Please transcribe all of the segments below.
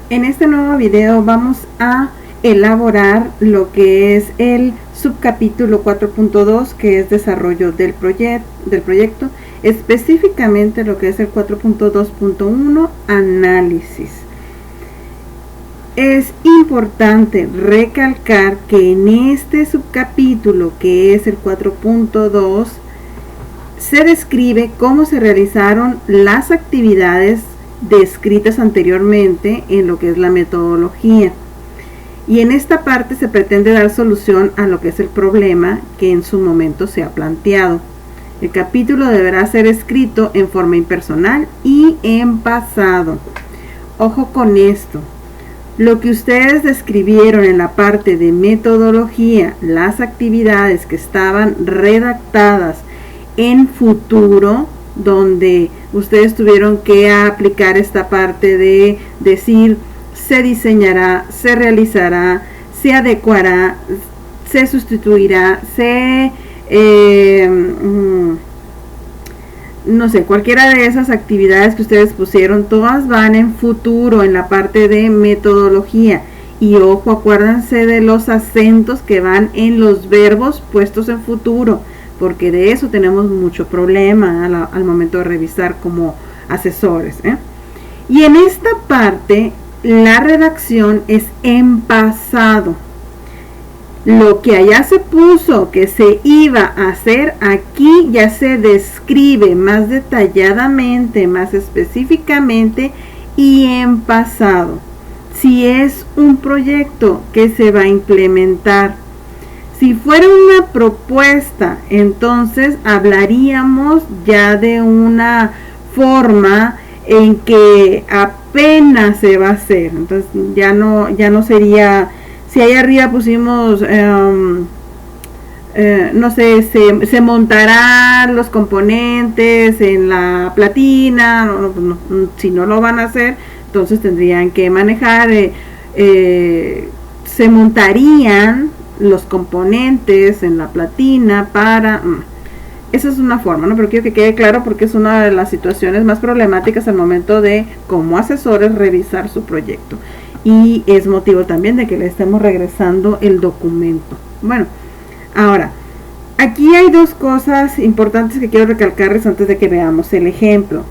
En este nuevo video vamos a elaborar lo que es el subcapítulo 4.2, que es desarrollo del proyecto, específicamente lo que es el 4.2.1, análisis. Es importante recalcar que en este subcapítulo, que es el 4.2, se describe cómo se realizaron las actividades descritas anteriormente en lo que es la metodología, y en esta parte se pretende dar solución a lo que es el problema que en su momento se ha planteado. El capítulo deberá ser escrito en forma impersonal y en pasado. Ojo con esto: lo que ustedes describieron en la parte de metodología, las actividades que estaban redactadas en futuro, donde ustedes tuvieron que aplicar esta parte de decir se diseñará, se realizará, se adecuará, se sustituirá, no sé, cualquiera de esas actividades que ustedes pusieron, todas van en futuro en la parte de metodología. Y ojo, acuérdense de los acentos que van en los verbos puestos en futuro, porque de eso tenemos mucho problema al momento de revisar como asesores, Y en esta parte, la redacción es en pasado. Lo que allá se puso que se iba a hacer, aquí ya se describe más detalladamente, más específicamente y en pasado. Si es un proyecto que se va a implementar. Si fuera una propuesta, entonces hablaríamos ya de una forma en que apenas se va a hacer. Entonces ya no sería, si ahí arriba pusimos no sé, se montarán los componentes en la platina, si no lo van a hacer, entonces tendrían que manejar, se montarían los componentes en la platina para... Esa es una forma, ¿no? Pero quiero que quede claro porque es una de las situaciones más problemáticas al momento de, como asesores, revisar su proyecto. Y es motivo también de que le estemos regresando el documento. Bueno, ahora, aquí hay dos cosas importantes que quiero recalcarles antes de que veamos el ejemplo.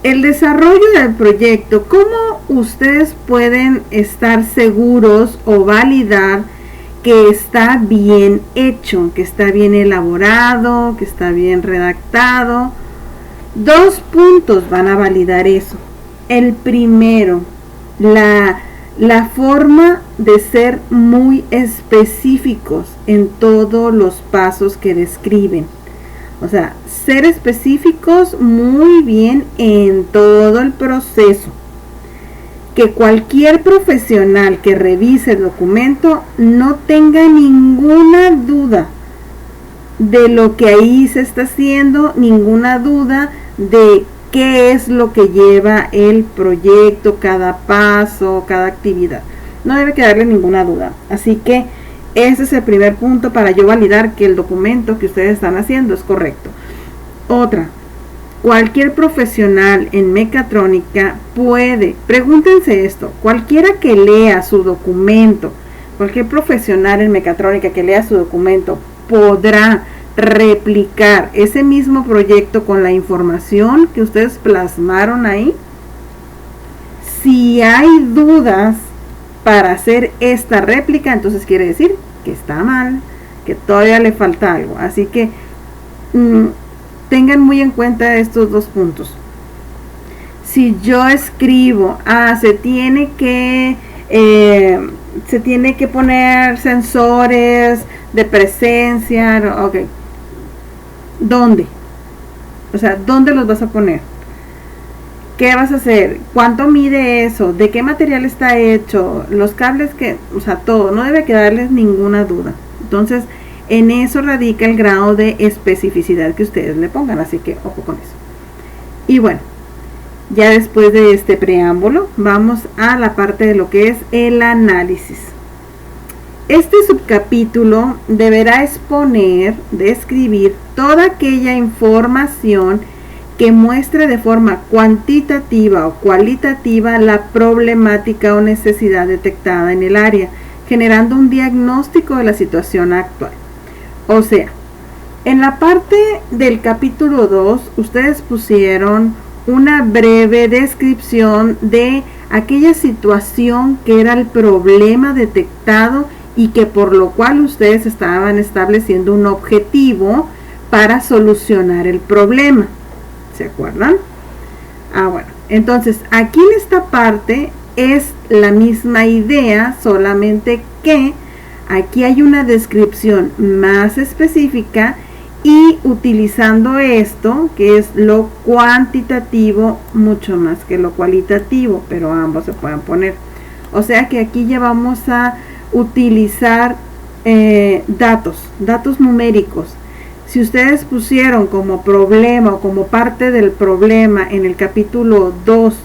El desarrollo del proyecto, ¿cómo ustedes pueden estar seguros o validar que está bien hecho, que está bien elaborado, que está bien redactado? Dos puntos van a validar eso. El primero, la forma de ser muy específicos en todos los pasos que describen. O sea, ser específicos muy bien en todo el proceso. Que cualquier profesional que revise el documento no tenga ninguna duda de lo que ahí se está haciendo, ninguna duda de qué es lo que lleva el proyecto, cada paso, cada actividad. No debe quedarle ninguna duda. Así que ese es el primer punto para yo validar que el documento que ustedes están haciendo es correcto. Otra, cualquier profesional en mecatrónica puede, pregúntense esto, cualquiera que lea su documento, cualquier profesional en mecatrónica que lea su documento podrá replicar ese mismo proyecto con la información que ustedes plasmaron ahí. Si hay dudas para hacer esta réplica, entonces quiere decir que está mal, que todavía le falta algo. Así que tengan muy en cuenta estos dos puntos. Si yo escribo, se tiene que poner sensores de presencia, ok, ¿dónde? O sea, ¿dónde los vas a poner? ¿Qué vas a hacer? ¿Cuánto mide eso? ¿De qué material está hecho? Los cables que, o sea, todo, no debe quedarles ninguna duda. Entonces, en eso radica el grado de especificidad que ustedes le pongan, así que ojo con eso. Y bueno, ya después de este preámbulo, vamos a la parte de lo que es el análisis. Este subcapítulo deberá exponer, describir toda aquella información que muestre de forma cuantitativa o cualitativa la problemática o necesidad detectada en el área, generando un diagnóstico de la situación actual. O sea, en la parte del capítulo 2, ustedes pusieron una breve descripción de aquella situación que era el problema detectado y que por lo cual ustedes estaban estableciendo un objetivo para solucionar el problema. ¿Se acuerdan? Bueno, entonces aquí en esta parte es la misma idea, solamente que aquí hay una descripción más específica y utilizando esto, que es lo cuantitativo, mucho más que lo cualitativo, pero ambos se pueden poner. O sea que aquí ya vamos a utilizar datos numéricos. Si ustedes pusieron como problema o como parte del problema en el capítulo 2,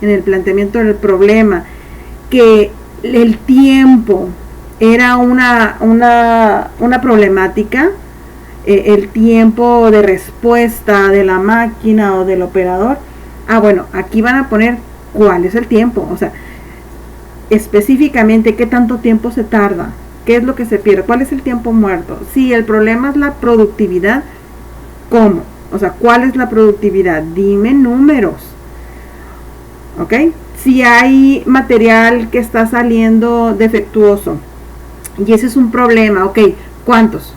en el planteamiento del problema, que el tiempo era una problemática, el tiempo de respuesta de la máquina o del operador, bueno, aquí van a poner cuál es el tiempo, o sea, específicamente qué tanto tiempo se tarda, qué es lo que se pierde, cuál es el tiempo muerto. Si el problema es la productividad, ¿cómo? O sea, ¿cuál es la productividad? Dime números, ¿ok? Si hay material que está saliendo defectuoso y ese es un problema, ¿ok? ¿Cuántos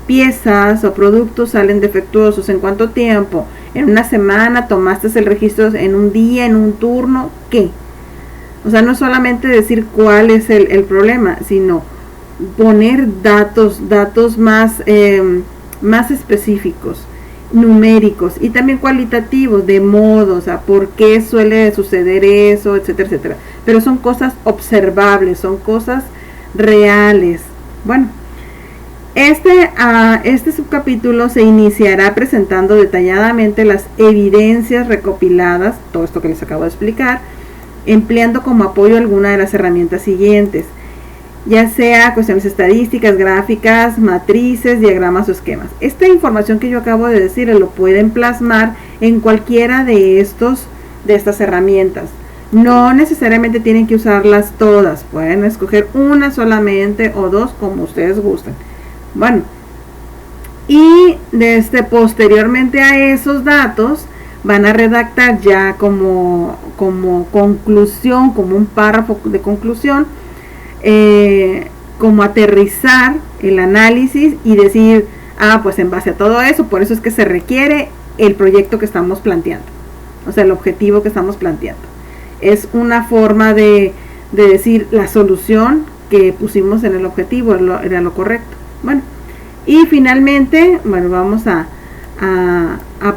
piezas o productos salen defectuosos? ¿En cuánto tiempo? ¿En una semana? ¿Tomaste el registro en un día, en un turno? ¿Qué? O sea, no solamente decir cuál es el problema, sino poner datos más específicos, numéricos y también cualitativos, de modo, o sea, por qué suele suceder eso, etcétera, etcétera. Pero son cosas observables, son cosas reales. Bueno, este subcapítulo se iniciará presentando detalladamente las evidencias recopiladas, todo esto que les acabo de explicar, empleando como apoyo alguna de las herramientas siguientes, ya sea cuestiones estadísticas, gráficas, matrices, diagramas o esquemas. Esta información que yo acabo de decir lo pueden plasmar en cualquiera de estas herramientas. No necesariamente tienen que usarlas todas, pueden escoger una solamente o dos, como ustedes gusten. Bueno, y posteriormente a esos datos van a redactar ya como conclusión, como un párrafo de conclusión, como aterrizar el análisis y decir, pues en base a todo eso, por eso es que se requiere el proyecto que estamos planteando, o sea, el objetivo que estamos planteando. Es una forma de decir la solución que pusimos en el objetivo era lo correcto. Bueno, y finalmente, bueno, vamos a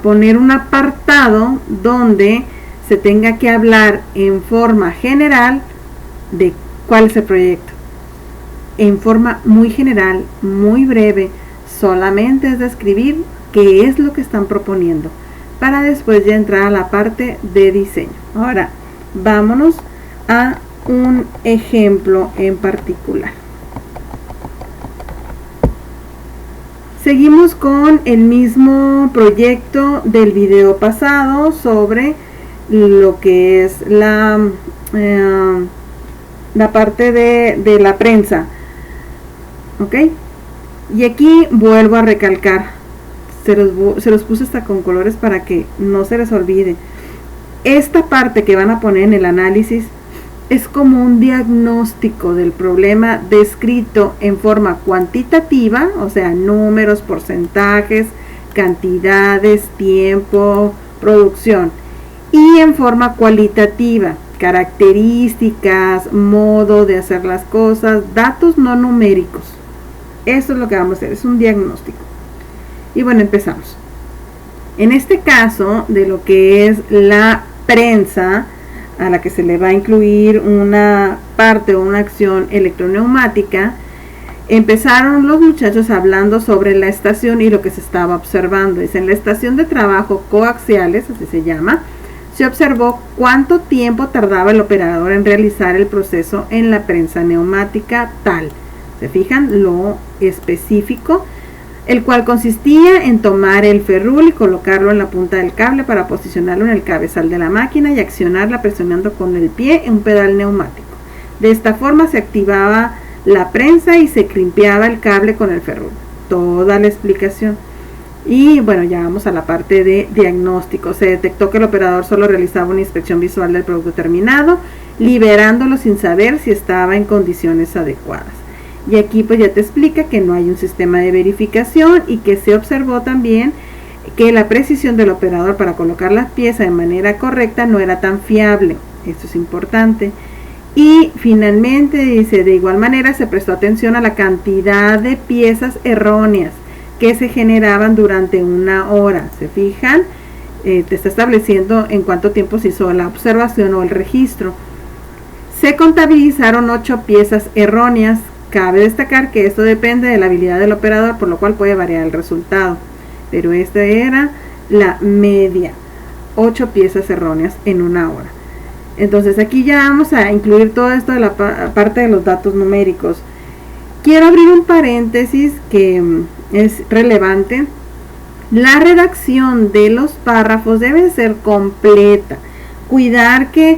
poner un apartado donde se tenga que hablar en forma general de cuál es el proyecto. En forma muy general, muy breve, solamente es describir qué es lo que están proponiendo, para después ya entrar a la parte de diseño. Ahora, vámonos a un ejemplo en particular. Seguimos con el mismo proyecto del video pasado sobre lo que es la parte de la prensa, ¿ok? Y aquí vuelvo a recalcar, se los puse hasta con colores para que no se les olvide. Esta parte que van a poner en el análisis es como un diagnóstico del problema descrito en forma cuantitativa, o sea, números, porcentajes, cantidades, tiempo, producción, y en forma cualitativa, características, modo de hacer las cosas, datos no numéricos. Eso es lo que vamos a hacer, es un diagnóstico. Y bueno, empezamos. En este caso, de lo que es la prensa, a la que se le va a incluir una parte o una acción electroneumática, empezaron los muchachos hablando sobre la estación y lo que se estaba observando. Dice, en la estación de trabajo coaxiales, así se llama, se observó cuánto tiempo tardaba el operador en realizar el proceso en la prensa neumática tal. ¿Se fijan lo específico? el cual consistía en tomar el ferrul y colocarlo en la punta del cable para posicionarlo en el cabezal de la máquina y accionarla presionando con el pie en un pedal neumático. De esta forma se activaba la prensa y se crimpeaba el cable con el ferrul. Toda la explicación. Y bueno, ya vamos a la parte de diagnóstico. Se detectó que el operador solo realizaba una inspección visual del producto terminado, liberándolo sin saber si estaba en condiciones adecuadas. Y aquí pues ya te explica que no hay un sistema de verificación y que se observó también que la precisión del operador para colocar las piezas de manera correcta no era tan fiable. Esto es importante. Y finalmente dice, de igual manera se prestó atención a la cantidad de piezas erróneas que se generaban durante una hora. ¿Se fijan? Te está estableciendo en cuánto tiempo se hizo la observación o el registro. Se contabilizaron 8 piezas erróneas. Cabe destacar que esto depende de la habilidad del operador, por lo cual puede variar el resultado. Pero esta era la media, 8 piezas erróneas en una hora. Entonces aquí ya vamos a incluir todo esto de la parte de los datos numéricos. Quiero abrir un paréntesis que es relevante. La redacción de los párrafos debe ser completa. Cuidar que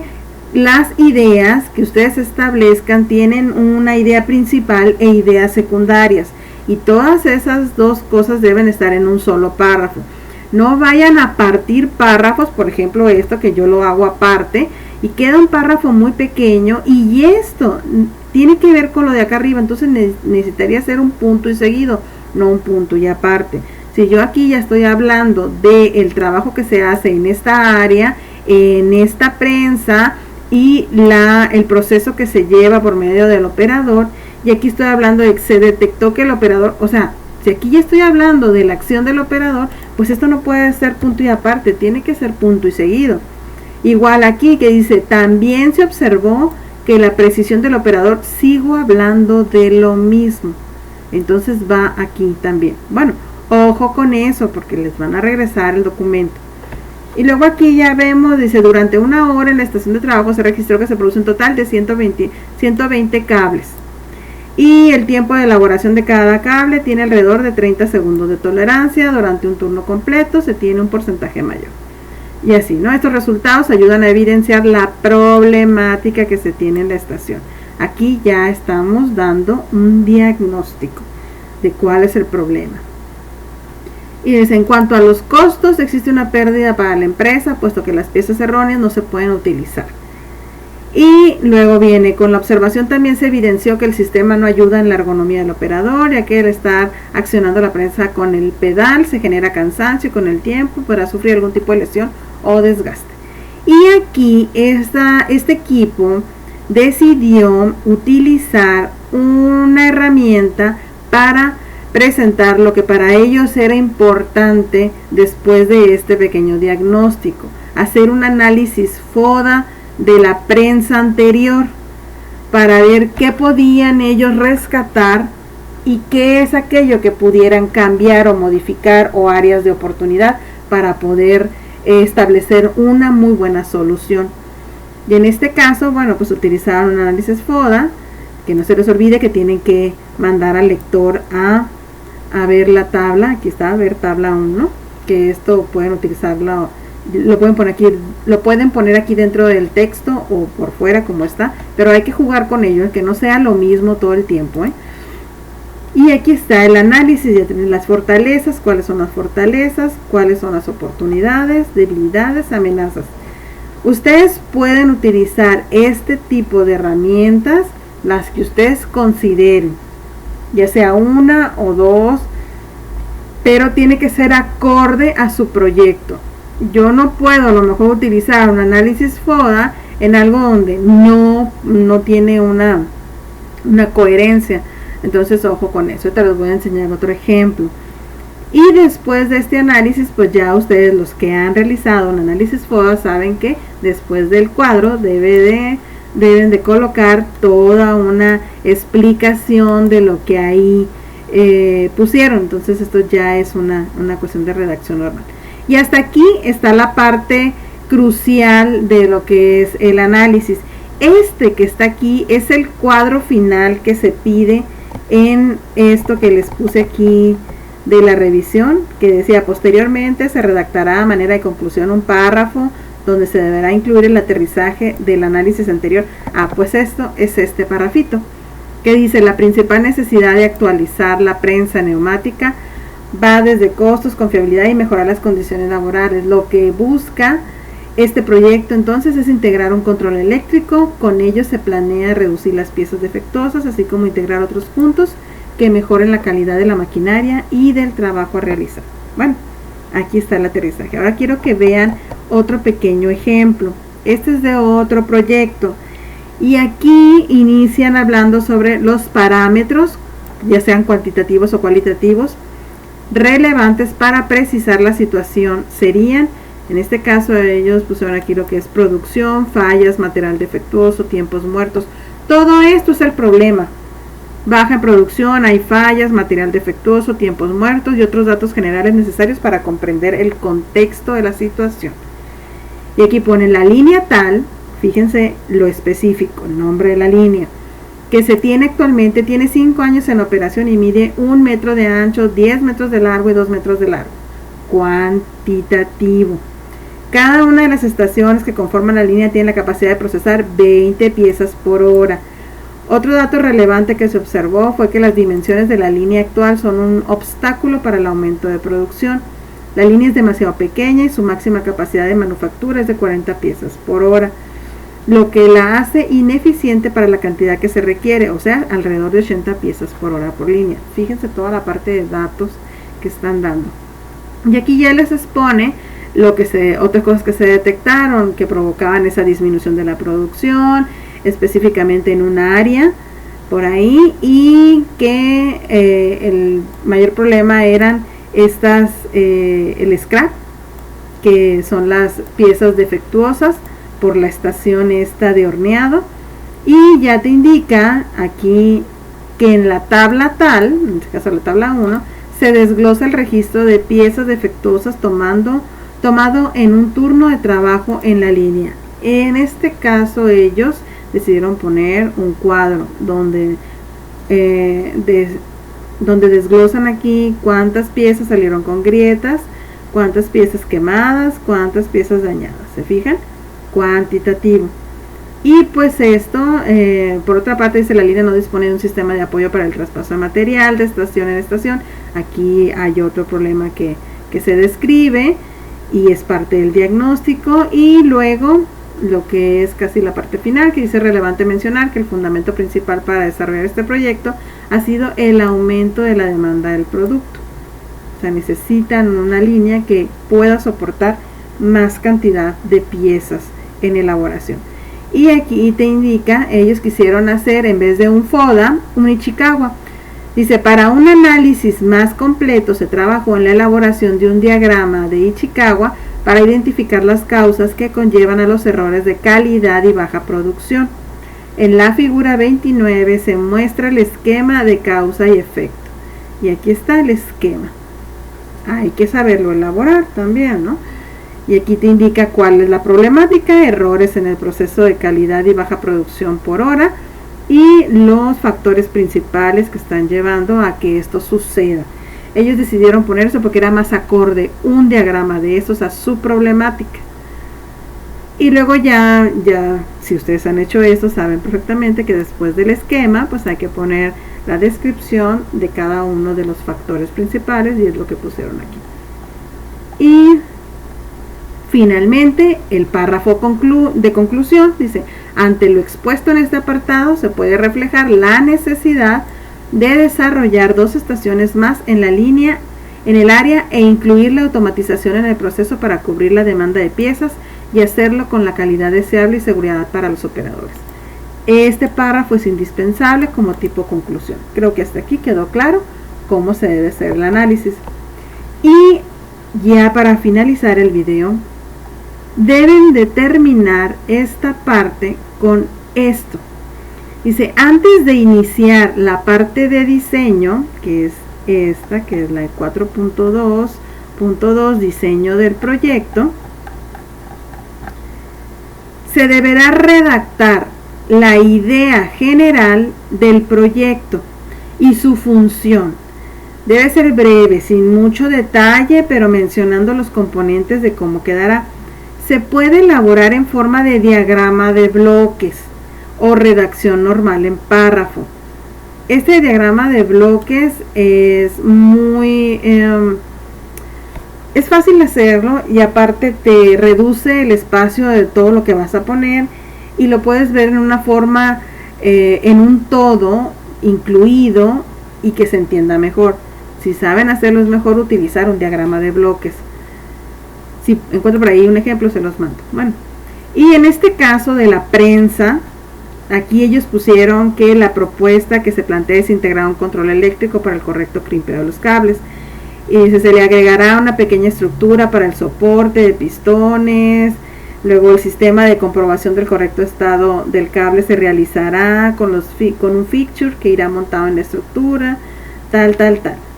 las ideas que ustedes establezcan tienen una idea principal e ideas secundarias. Y todas esas dos cosas deben estar en un solo párrafo. No vayan a partir párrafos, por ejemplo esto que yo lo hago aparte, y queda un párrafo muy pequeño y esto tiene que ver con lo de acá arriba, entonces necesitaría hacer un punto y seguido, no un punto y aparte. Si yo aquí ya estoy hablando del trabajo que se hace en esta área, en esta prensa y el proceso que se lleva por medio del operador, y aquí estoy hablando de que se detectó que el operador, o sea, si aquí ya estoy hablando de la acción del operador, pues esto no puede ser punto y aparte, tiene que ser punto y seguido. Igual aquí que dice, también se observó que la precisión del operador, sigo hablando de lo mismo. Entonces va aquí también. Bueno, ojo con eso porque les van a regresar el documento. Y luego aquí ya vemos, dice, durante una hora en la estación de trabajo se registró que se produce un total de 120 cables. Y el tiempo de elaboración de cada cable tiene alrededor de 30 segundos de tolerancia. Durante un turno completo se tiene un porcentaje mayor. Y así, ¿no? Estos resultados ayudan a evidenciar la problemática que se tiene en la estación. Aquí ya estamos dando un diagnóstico de cuál es el problema. Y dice, en cuanto a los costos, existe una pérdida para la empresa, puesto que las piezas erróneas no se pueden utilizar. Y luego viene, con la observación también se evidenció que el sistema no ayuda en la ergonomía del operador, ya que al estar accionando la prensa con el pedal se genera cansancio y con el tiempo podrá sufrir algún tipo de lesión o desgaste. Y aquí este equipo decidió utilizar una herramienta para presentar lo que para ellos era importante después de este pequeño diagnóstico, hacer un análisis FODA de la prensa anterior para ver qué podían ellos rescatar y qué es aquello que pudieran cambiar o modificar o áreas de oportunidad para poder establecer una muy buena solución. Y en este caso, bueno, pues utilizaron un análisis FODA, que no se les olvide que tienen que mandar al lector a ver la tabla. Aquí está, a ver tabla 1, que esto pueden utilizarlo, lo pueden poner aquí dentro del texto o por fuera como está, pero hay que jugar con ello, que no sea lo mismo todo el tiempo, Y aquí está el análisis, ya tienen las fortalezas, cuáles son las fortalezas, cuáles son las oportunidades, debilidades, amenazas. Ustedes pueden utilizar este tipo de herramientas, las que ustedes consideren, ya sea una o dos, pero tiene que ser acorde a su proyecto. Yo no puedo a lo mejor utilizar un análisis FODA en algo donde no tiene una coherencia. Entonces ojo con eso, te los voy a enseñar otro ejemplo. Y después de este análisis, pues ya ustedes, los que han realizado un análisis FODA, saben que después del cuadro deben de colocar toda una explicación de lo que ahí pusieron. Entonces esto ya es una cuestión de redacción normal. Y hasta aquí está la parte crucial de lo que es el análisis. Este que está aquí es el cuadro final que se pide en esto que les puse aquí de la revisión, que decía: posteriormente se redactará a manera de conclusión un párrafo donde se deberá incluir el aterrizaje del análisis anterior. Pues esto es este párrafito, que dice: la principal necesidad de actualizar la prensa neumática va desde costos, confiabilidad y mejorar las condiciones laborales. Lo que busca este proyecto entonces es integrar un control eléctrico. Con ello se planea reducir las piezas defectuosas, así como integrar otros puntos que mejoren la calidad de la maquinaria y del trabajo a realizar. Bueno, aquí está el aterrizaje. Ahora quiero que vean otro pequeño ejemplo. Este es de otro proyecto. Y aquí inician hablando sobre los parámetros, ya sean cuantitativos o cualitativos, relevantes para precisar la situación. Serían, en este caso ellos pusieron aquí lo que es producción, fallas, material defectuoso, tiempos muertos. Todo esto es el problema. Baja en producción, hay fallas, material defectuoso, tiempos muertos y otros datos generales necesarios para comprender el contexto de la situación. Y aquí ponen la línea tal, fíjense lo específico, el nombre de la línea, que se tiene actualmente, tiene 5 años en operación y mide 1 metro de ancho, 10 metros de largo y 2 metros de largo. Cuantitativo. Cada una de las estaciones que conforman la línea tiene la capacidad de procesar 20 piezas por hora. Otro dato relevante que se observó fue que las dimensiones de la línea actual son un obstáculo para el aumento de producción. La línea es demasiado pequeña y su máxima capacidad de manufactura es de 40 piezas por hora, lo que la hace ineficiente para la cantidad que se requiere, o sea, alrededor de 80 piezas por hora por línea. Fíjense toda la parte de datos que están dando. Y aquí ya les expone otras cosas que se detectaron que provocaban esa disminución de la producción, específicamente en un área por ahí, y que el mayor problema eran el scrap, que son las piezas defectuosas por la estación esta de horneado. Y ya te indica aquí que en la tabla tal, en este caso la tabla 1, se desglosa el registro de piezas defectuosas tomado en un turno de trabajo en la línea. En este caso ellos decidieron poner un cuadro donde desglosan aquí cuántas piezas salieron con grietas, cuántas piezas quemadas, cuántas piezas dañadas. ¿Se fijan? Cuantitativo. Y pues esto, por otra parte, dice: la línea no dispone de un sistema de apoyo para el traspaso de material de estación en estación. Aquí hay otro problema que se describe y es parte del diagnóstico. Y luego lo que es casi la parte final, que dice: relevante mencionar que el fundamento principal para desarrollar este proyecto ha sido el aumento de la demanda del producto. O sea, necesitan una línea que pueda soportar más cantidad de piezas en elaboración. Y aquí te indica, ellos quisieron hacer, en vez de un FODA, un Ichikawa. Dice: para un análisis más completo se trabajó en la elaboración de un diagrama de Ichikawa para identificar las causas que conllevan a los errores de calidad y baja producción. En la figura 29 se muestra el esquema de causa y efecto. Y aquí está el esquema. Hay que saberlo elaborar también, ¿no? Y aquí te indica cuál es la problemática: errores en el proceso de calidad y baja producción por hora, y los factores principales que están llevando a que esto suceda. Ellos decidieron poner eso porque era más acorde un diagrama de esos a su problemática. Y luego ya si ustedes han hecho esto, saben perfectamente que después del esquema pues hay que poner la descripción de cada uno de los factores principales, y es lo que pusieron aquí. Y finalmente el párrafo de conclusión dice: ante lo expuesto en este apartado se puede reflejar la necesidad de desarrollar 2 estaciones más en la línea, en el área, e incluir la automatización en el proceso para cubrir la demanda de piezas y hacerlo con la calidad deseable y seguridad para los operadores. Este párrafo es indispensable como tipo conclusión. Creo que hasta aquí quedó claro cómo se debe hacer el análisis. Y ya para finalizar el video, deben de terminar esta parte con esto. Dice: antes de iniciar la parte de diseño, que es esta, que es la 4.2.2, diseño del proyecto, se deberá redactar la idea general del proyecto y su función, Debe ser breve, sin mucho detalle, pero mencionando los componentes de cómo quedará. Se puede elaborar en forma de diagrama de bloques o redacción normal en párrafo. Este diagrama de bloques es es fácil hacerlo, y aparte te reduce el espacio de todo lo que vas a poner, y lo puedes ver en una forma, en un todo incluido, y que se entienda mejor. Si saben hacerlo, es mejor utilizar un diagrama de bloques. Si encuentro por ahí un ejemplo, se los mando. Bueno, y en este caso de la prensa, aquí ellos pusieron que la propuesta que se plantea es integrar un control eléctrico para el correcto crimpeo de los cables. Y se le agregará una pequeña estructura para el soporte de pistones. Luego el sistema de comprobación del correcto estado del cable se realizará con un fixture que irá montado en la estructura, tal.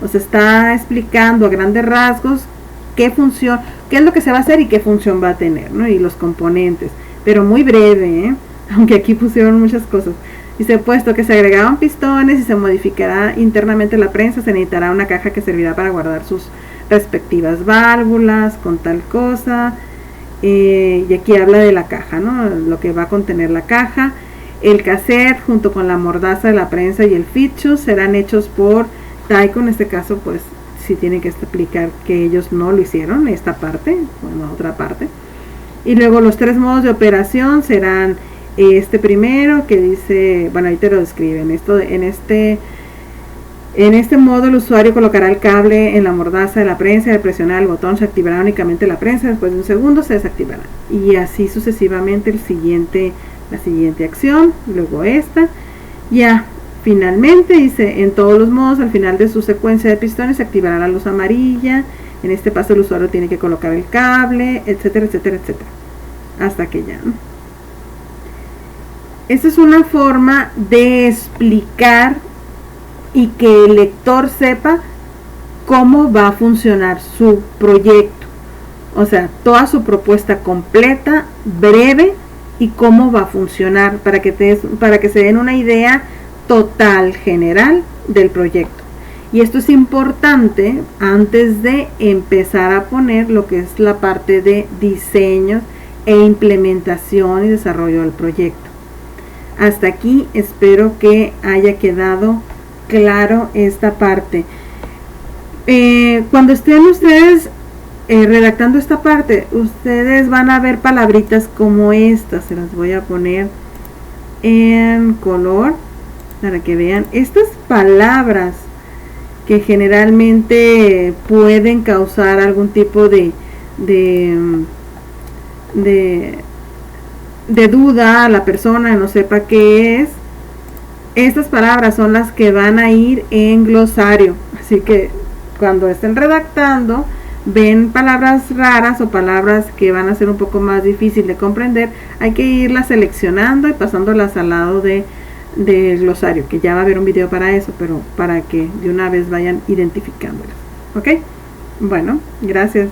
O sea, está explicando a grandes rasgos qué es lo que se va a hacer y qué función va a tener, ¿no? Y los componentes, pero muy breve, aunque aquí pusieron muchas cosas. Dice, puesto que se agregaron pistones y se modificará internamente la prensa, se necesitará una caja que servirá para guardar sus respectivas válvulas con tal cosa. Y aquí habla de la caja, ¿no? Lo que va a contener la caja. El cassette junto con la mordaza de la prensa y el fichu serán hechos por Tyco. En este caso, pues sí tiene que explicar que ellos no lo hicieron, esta parte, bueno, otra parte. Y luego los 3 modos de operación serán este primero que dice, bueno, ahí te lo describen. En este modo el usuario colocará el cable en la mordaza de la prensa, y al presionar el botón se activará únicamente la prensa, después de un segundo se desactivará, y así sucesivamente la siguiente acción, luego esta. Ya finalmente dice, en todos los modos al final de su secuencia de pistones se activará la luz amarilla. En este paso el usuario tiene que colocar el cable, etcétera, hasta que ya, ¿no? Esta es una forma de explicar y que el lector sepa cómo va a funcionar su proyecto. O sea, toda su propuesta completa, breve, y cómo va a funcionar para que se den una idea total, general del proyecto. Y esto es importante antes de empezar a poner lo que es la parte de diseño e implementación y desarrollo del proyecto. Hasta aquí espero que haya quedado claro esta parte. Cuando estén ustedes redactando esta parte, ustedes van a ver palabritas como estas. Se las voy a poner en color para que vean estas palabras que generalmente pueden causar algún tipo de duda a la persona, no sepa qué es. Estas palabras son las que van a ir en glosario, así que cuando estén redactando, ven palabras raras o palabras que van a ser un poco más difícil de comprender, hay que irlas seleccionando y pasándolas al lado del glosario, que ya va a haber un video para eso, pero para que de una vez vayan identificándolas. ¿Ok? Bueno, gracias.